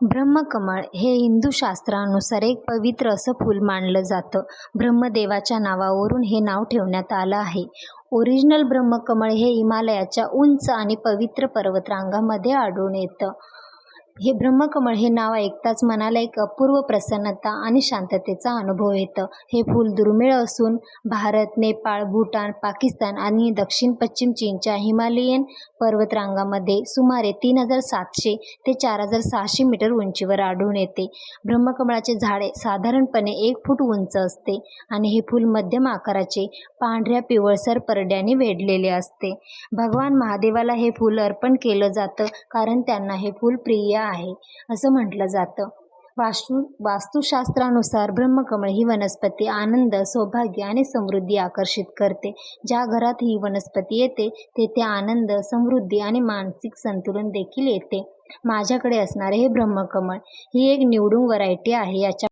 ब्रह्मकमळ हे हिंदू शास्त्रानुसार एक पवित्र असं फूल मानलं जातं. ब्रह्मदेवाच्या नावावरून हे नाव ठेवण्यात आलं आहे. ओरिजिनल ब्रह्मकमळ हे हिमालयाच्या उंच आणि पवित्र पर्वतरांगांमध्ये आढळून येतं. हे ब्रह्मकमळ हे नाव ऐकताच मनाला एक अपूर्व प्रसन्नता आणि शांततेचा अनुभव येतं. हे फूल दुर्मिळ असून भारत, नेपाळ, भूटान, पाकिस्तान आणि दक्षिण-पश्चिम चीनच्या हिमालयीन पर्वतरांगांमध्ये सुमारे 3700 ते 4600 मीटर उंचीवर आढळून येते. ब्रह्मकमळाचे झाडे साधारणपणे 1 फूट उंच असते आणि हे फूल मध्यम आकाराचे, पांढऱ्या पिवळसर परड्याने वेढलेले असते. भगवान महादेवाला हे फूल अर्पण केलं जातं कारण त्यांना हे फूल प्रिय आहे असं म्हटलं जातं. वास्तुशास्त्रानुसार ब्रह्मकमळ ही वनस्पती आनंद, सौभाग्य आणि समृद्धी आकर्षित करते. ज्या घरात ही वनस्पती येते तेथे आनंद, समृद्धी आणि मानसिक संतुलन देखील येते. माझ्याकडे असणारे हे ब्रह्मकमळ ही एक निवडून व्हरायटी आहे. याच्या